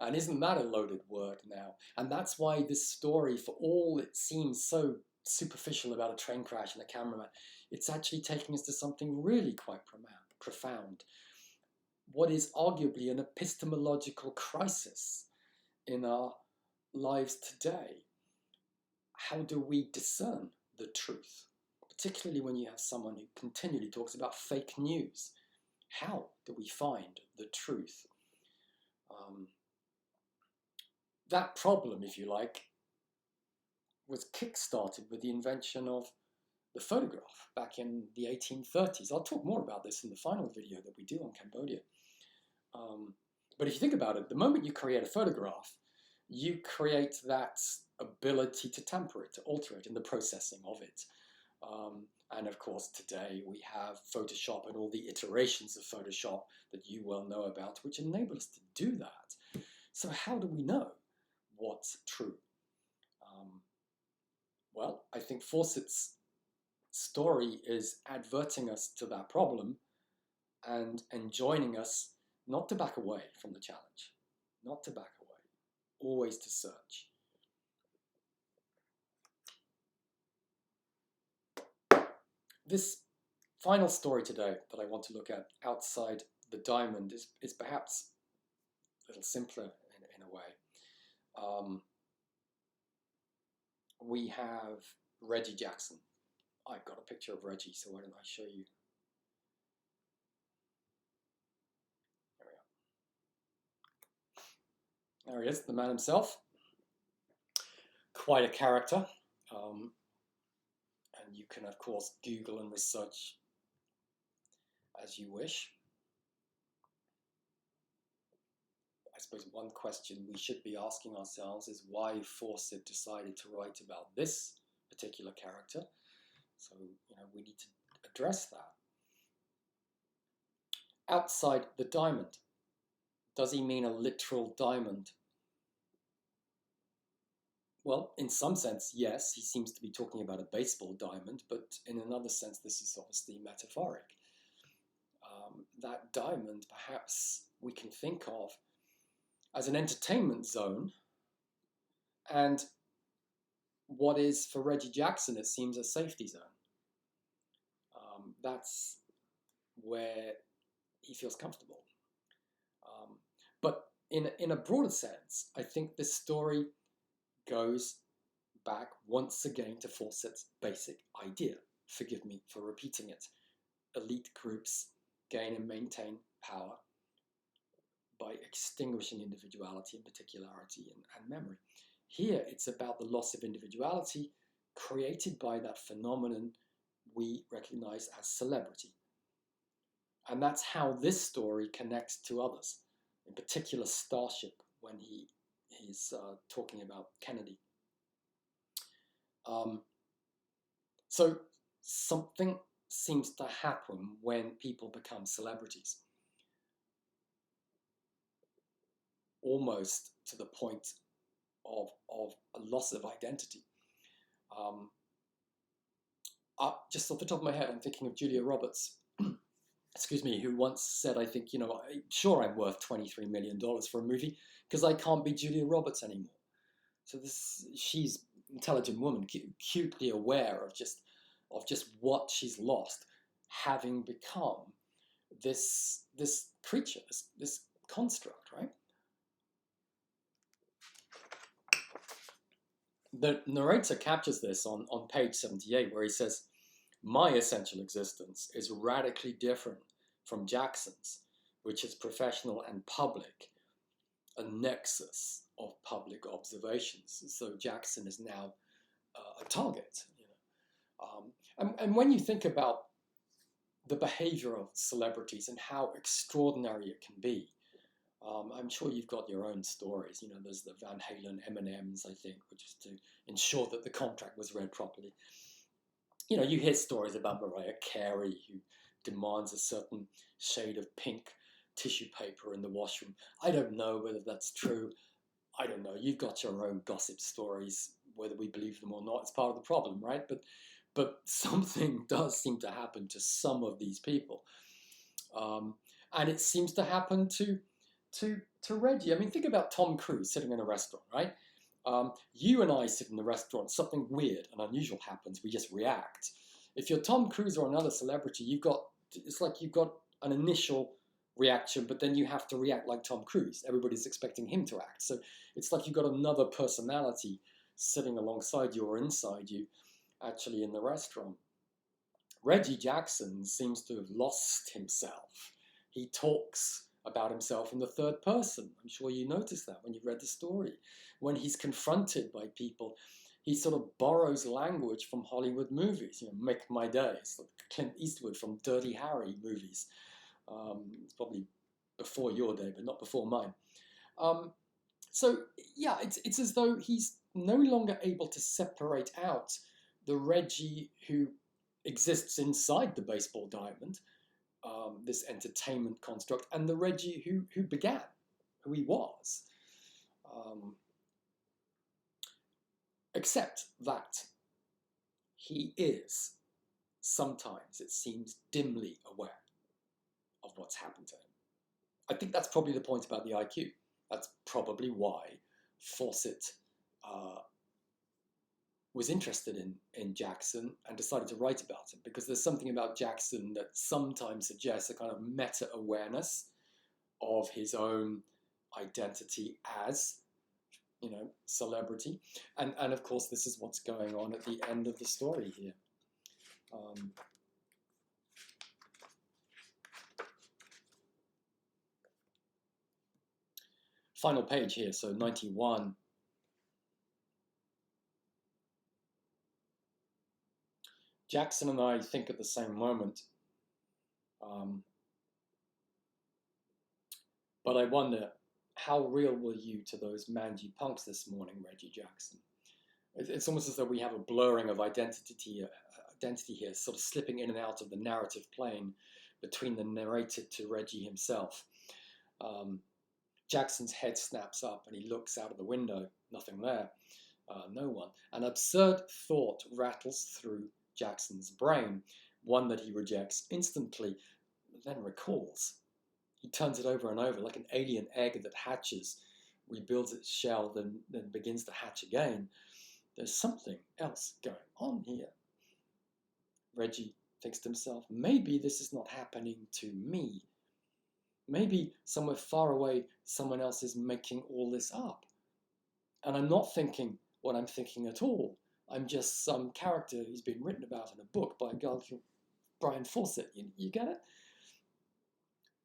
And isn't that a loaded word now? And that's why this story, for all it seems so superficial about a train crash and a cameraman, it's actually taking us to something really quite profound. What is arguably an epistemological crisis in our lives today. How do we discern the truth? Particularly when you have someone who continually talks about fake news. How do we find the truth? That problem, if you like, was kick-started with the invention of the photograph back in the 1830s. I'll talk more about this in the final video that we do on Cambodia. But if you think about it, the moment you create a photograph, you create that ability to tamper it, to alter it in the processing of it. And of course, today we have Photoshop and all the iterations of Photoshop that you well know about, which enable us to do that. So how do we know what's true? Well, I think Fawcett's story is adverting us to that problem and enjoining us not to back away from the challenge, not to back away, always to search. This final story today that I want to look at, Outside the Diamond, is perhaps a little simpler in a way. We have Reggie Jackson. I've got a picture of Reggie, so why don't I show you? There we are. There he is, the man himself. Quite a character. And you can, of course, Google and research as you wish. I suppose one question we should be asking ourselves is why Fawcett decided to write about this particular character. So, we need to address that. Outside the diamond. Does he mean a literal diamond? Well, in some sense, yes, he seems to be talking about a baseball diamond, but in another sense, this is obviously metaphoric. That diamond, perhaps, we can think of as an entertainment zone, and what is for Reggie Jackson, it seems, a safety zone. That's where he feels comfortable. But in a broader sense, I think this story goes back once again to Fawcett's basic idea. Forgive me for repeating it. Elite groups gain and maintain power by extinguishing individuality and particularity and memory. Here, it's about the loss of individuality created by that phenomenon we recognize as celebrity. And that's how this story connects to others, in particular Starship, when he's talking about Kennedy. So something seems to happen when people become celebrities, almost to the point of a loss of identity. Just off the top of my head, I'm thinking of Julia Roberts, excuse me, who once said, I think, sure, I'm worth $23 million for a movie because I can't be Julia Roberts anymore. So she's an intelligent woman, acutely aware of just what she's lost, having become this creature, this construct, right? The narrator captures this on page 78, where he says, "My essential existence is radically different from Jackson's, which is professional and public, a nexus of public observations." So Jackson is now a target. And when you think about the behavior of celebrities and how extraordinary it can be, I'm sure you've got your own stories. There's the Van Halen M&Ms, I think, which is to ensure that the contract was read properly. You hear stories about Mariah Carey, who demands a certain shade of pink tissue paper in the washroom. I don't know whether that's true. I don't know. You've got your own gossip stories, whether we believe them or not. It's part of the problem, right? But something does seem to happen to some of these people. And it seems to happen to to Reggie. I mean, think about Tom Cruise sitting in a restaurant, right? You and I sit in the restaurant, something weird and unusual happens, we just react. If you're Tom Cruise or another celebrity, it's like you've got an initial reaction, but then you have to react like Tom Cruise. Everybody's expecting him to act. So it's like you've got another personality sitting alongside you or inside you, actually in the restaurant. Reggie Jackson seems to have lost himself. He talks about himself in the third person. I'm sure you noticed that when you read the story. When he's confronted by people, he sort of borrows language from Hollywood movies. Make My Day. It's like Clint Eastwood from Dirty Harry movies. It's probably before your day, but not before mine. So yeah, it's as though he's no longer able to separate out the Reggie who exists inside the baseball diamond, this entertainment construct, and the Reggie who began, who he was. Except that he is, sometimes it seems, dimly aware of what's happened to him. I think that's probably the point about the IQ. That's probably why Fawcett was interested in Jackson and decided to write about him, because there's something about Jackson that sometimes suggests a kind of meta-awareness of his own identity as, celebrity. And of course, this is what's going on at the end of the story here. Final page here, so 91. Jackson and I think at the same moment, but I wonder, how real were you to those mangy punks this morning, Reggie Jackson? It's almost as though we have a blurring of identity here, sort of slipping in and out of the narrative plane between the narrator to Reggie himself. Jackson's head snaps up and he looks out of the window. Nothing there. No one. An absurd thought rattles through Jackson's brain, one that he rejects instantly, then recalls. He turns it over and over like an alien egg that hatches, rebuilds its shell, then begins to hatch again. There's something else going on here. Reggie thinks to himself, maybe this is not happening to me. Maybe somewhere far away, someone else is making all this up. And I'm not thinking what I'm thinking at all. I'm just some character who's been written about in a book by a guy called Brian Fawcett. You get it?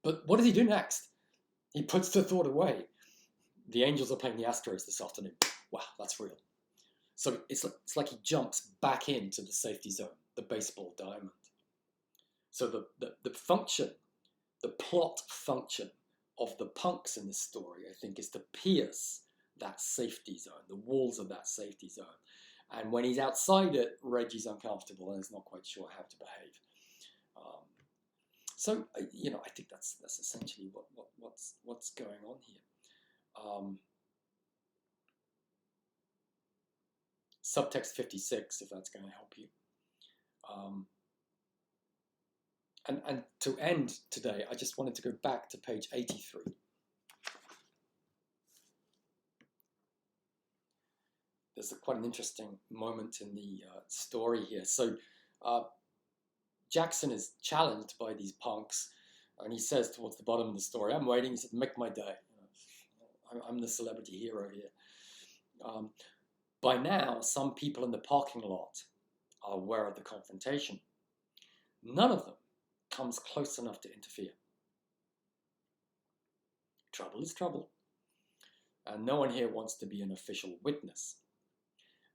But what does he do next? He puts the thought away. The Angels are playing the Astros this afternoon. Wow, that's real. So it's like he jumps back into the safety zone, the baseball diamond. So the function, the plot function of the punks in this story, I think, is to pierce that safety zone, the walls of that safety zone. And when he's outside it, Reggie's uncomfortable and is not quite sure how to behave. So I think that's essentially what's going on here. Subtext 56, if that's going to help you. And to end today, I just wanted to go back to page 83. There's quite an interesting moment in the story here. So Jackson is challenged by these punks, and he says towards the bottom of the story, I'm waiting, he said, make my day. I'm the celebrity hero here. By now, some people in the parking lot are aware of the confrontation. None of them comes close enough to interfere. Trouble is trouble. And no one here wants to be an official witness.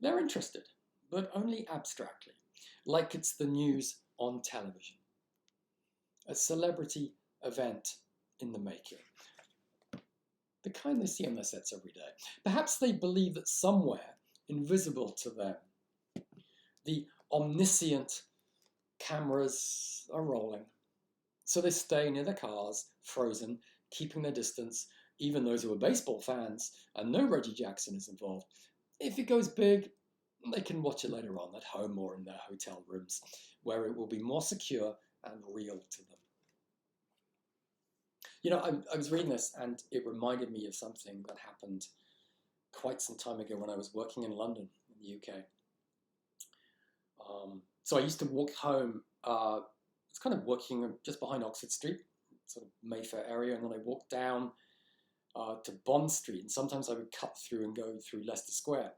They're interested, but only abstractly, like it's the news on television. A celebrity event in the making. The kind they see on their sets every day. Perhaps they believe that somewhere, invisible to them, the omniscient cameras are rolling. So they stay near their cars, frozen, keeping their distance, even those who are baseball fans and know Reggie Jackson is involved. If it goes big, they can watch it later on at home or in their hotel rooms, where it will be more secure and real to them. You know, I was reading this and it reminded me of something that happened quite some time ago when I was working in London, in the UK. So I used to walk home. It's kind of working just behind Oxford Street, sort of Mayfair area, and then I walked down to Bond Street, and sometimes I would cut through and go through Leicester Square,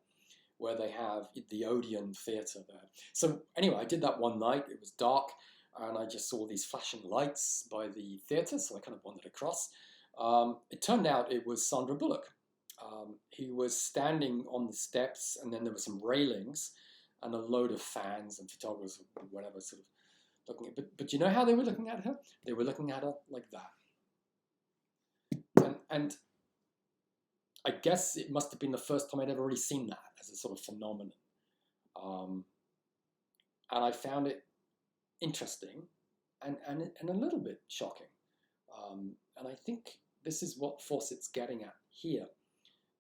where they have the Odeon Theatre there. So anyway, I did that one night. It was dark, and I just saw these flashing lights by the theatre, so I kind of wandered across. It turned out it was Sandra Bullock. He was standing on the steps, and then there were some railings, and a load of fans and photographers, or whatever, sort of looking at. But you know how they were looking at her? They were looking at her like that. And I guess it must have been the first time I'd ever really seen that as a sort of phenomenon. And I found it interesting and a little bit shocking. And I think this is what Fawcett's getting at here.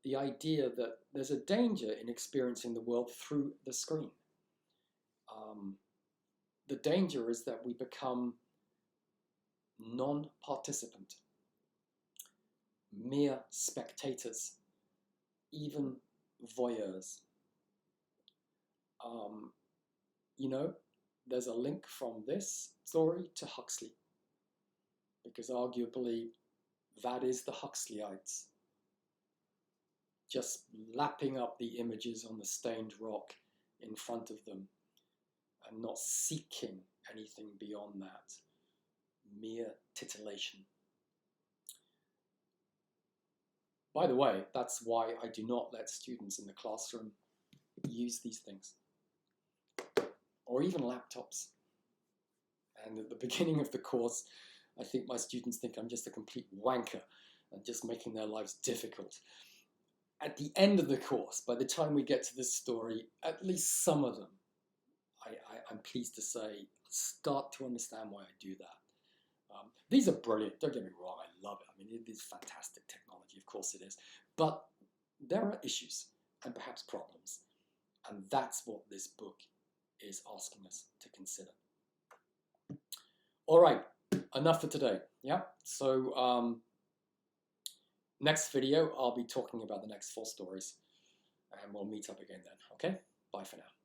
The idea that there's a danger in experiencing the world through the screen. The danger is that we become non-participant, mere spectators, even voyeurs. You know, there's a link from this story to Huxley, because arguably that is the Huxleyites, just lapping up the images on the stained rock in front of them and not seeking anything beyond that, mere titillation. By the way, that's why I do not let students in the classroom use these things, or even laptops. And at the beginning of the course, I think my students think I'm just a complete wanker and just making their lives difficult. At the end of the course, by the time we get to this story, at least some of them, I'm pleased to say, start to understand why I do that. These are brilliant, don't get me wrong, I love it. I mean, it is fantastic technology, of course it is. But there are issues and perhaps problems. And that's what this book is asking us to consider. All right, enough for today. Yeah, so next video, I'll be talking about the next 4 stories. And we'll meet up again then, okay? Bye for now.